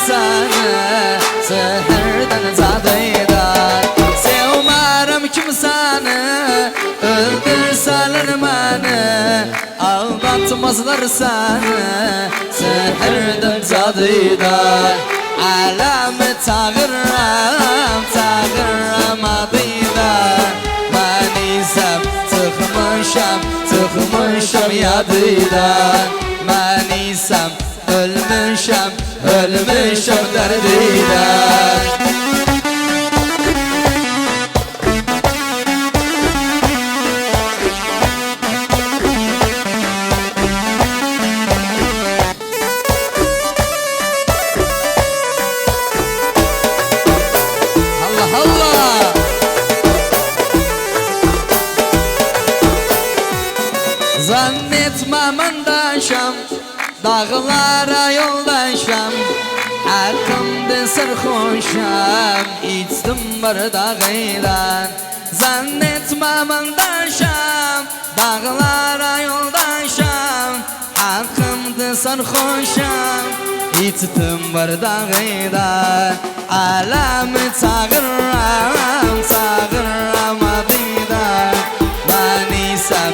seni seherden zadıydan sevmarım kimseni öldürseler beni aldatmazlar seni seherden zadıydan alemi tağırram adıydan ben isem tıkmışam yadıydan ben isem ölmüşem derdiyden Zannetmem andaşam dağlara yoldaşam hakkımda sarhoşam içtim bardağıyla zannetmem andaşam dağlara yoldaşam hakkımda sarhoşam içtim bardağıyla alemi çağırram adıyla ben isem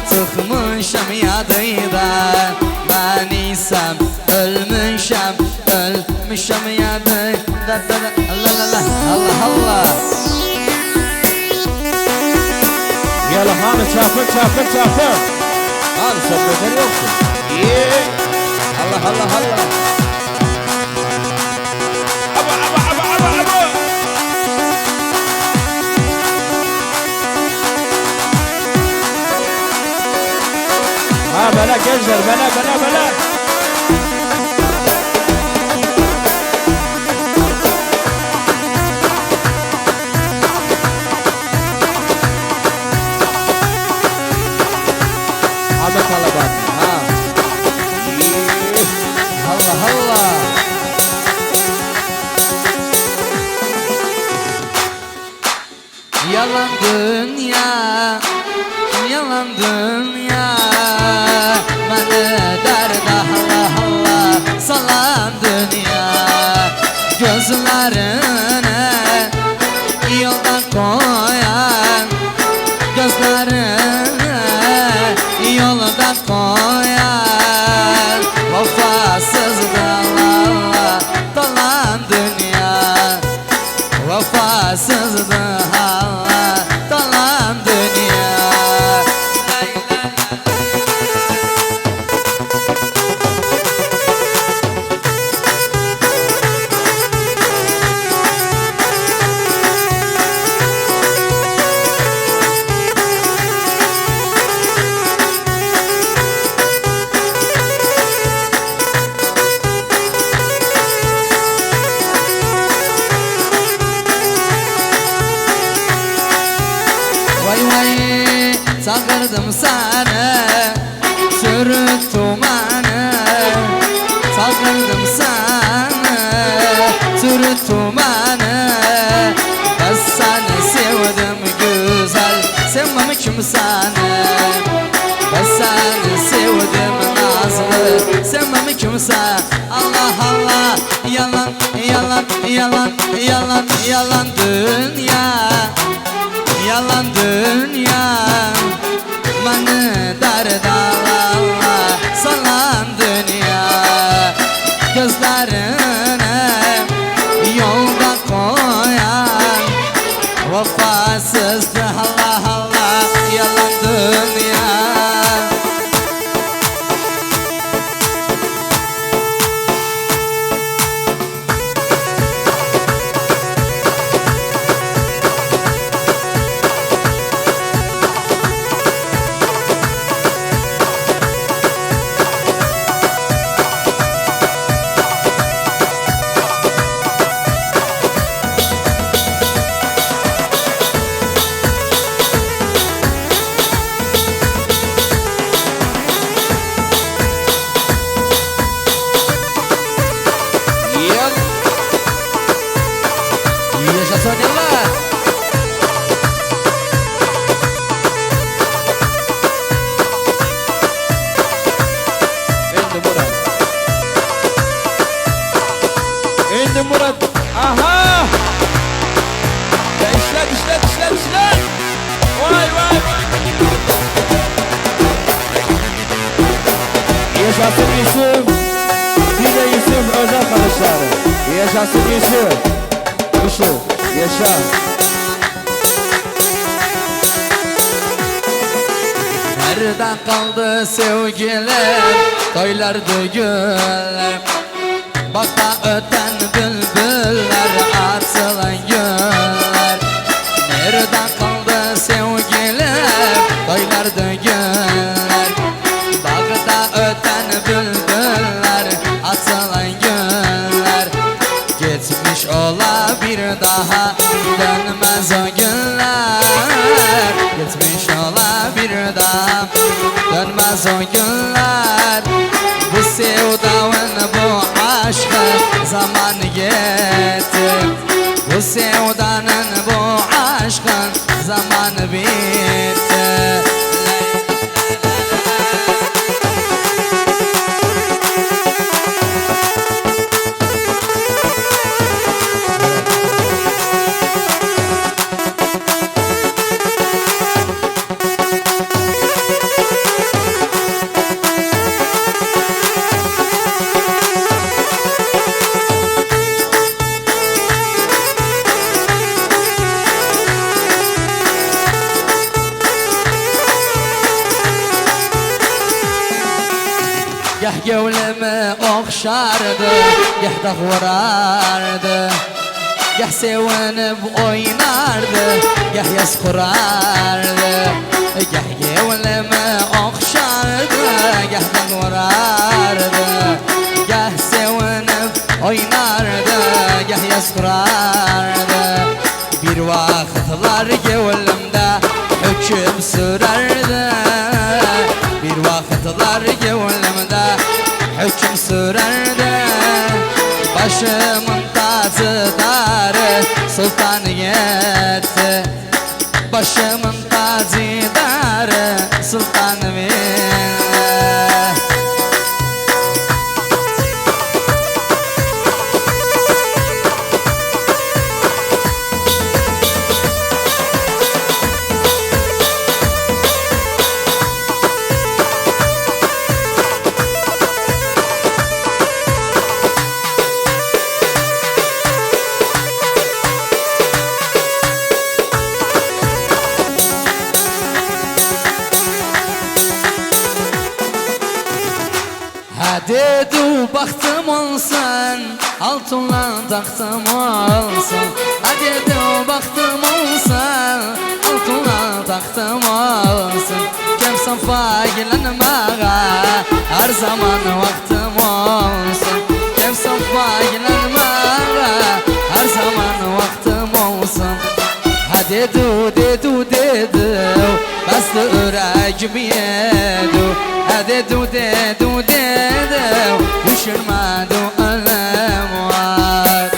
tıkmışam yadıydan ben isem ölmüşem yadıydan Allah Allah Yalla hanı çapır Hanı sohbetler yoksun Allah Bela gençler bela Ahmet Alabat Allah yalan dünya bana derde Allah salan dünya gözlerine yoldan koyan gözlerine yoldan koyan vefasız Allah dolan dünya vefasız Allah dolan dünya Çağırdım seni sürüttüm beni Çağırdım seni sürüttüm beni Ben seni sevdim güzel sevmem kimseni Ben seni sevdim nazlı sevmem kimse Allah yalan dünya yalan dünya bana dert Allah salan dünya gözlerine yolda koyan vefasızdı Allah yalan dünya Bizim Murat. Aha. Ya işler. Vay. Yaşasın Yusuf. Bir de Yusuf öz arkadaşları. Yaşasın Yusuf. Yaşa. Nerede kaldı sevgiler, toylardı güller. Bak da öten bülbüller, açılan güller. Nerede kaldı sevgiler, toylardı güller. Bak da öten bülbüller, açılan güller. Geçmiş ola bir daha, dönmez o günler. Geçmiş ola bir daha, dönmez o günler. Bu sevdanın, bu aşkın zamanı gitti. Bu sevdanın, bu aşkın zamanı bitti. Gah gevleme okşardı, gah da vurardı. Gah sevinip oynardı, gah yas kurardı. Gah gevleme okşardı, gah da vurardı. Gah sevinip oynardı, gah yas kurardı. Bir vakitler gevlimde hüküm sürerdi. Bir vakitler gevlimde hüküm sürerdi. Başımın tacıdarı sultaniyeti. Başımın tacıdarı sultaniyeti. Dedu baktım olsan, altınla taktım olsan. Dedu baktım olsan, altınla taktım olsan. Kimsen faydalanmağa, her zaman vaktim olsun. Kimsen faydalanmağa, her zaman vaktim olsun. Dedu bastı yüreğimi yedu. Dedu düşünmedi ölüm var.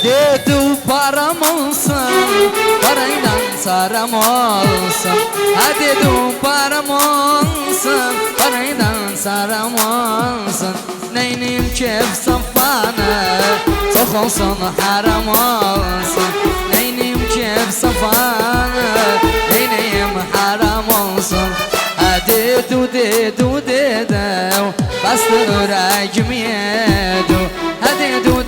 Dedu param olsun, parayla saram olsun. Dedu param olsun, parayla saram olsun. Neyniyim kef safanı, çok olsun haram olsun. Neyniyim kef safanı, neyniyim haram olsun. Dedu bastı yüreğimi yedu. Dedu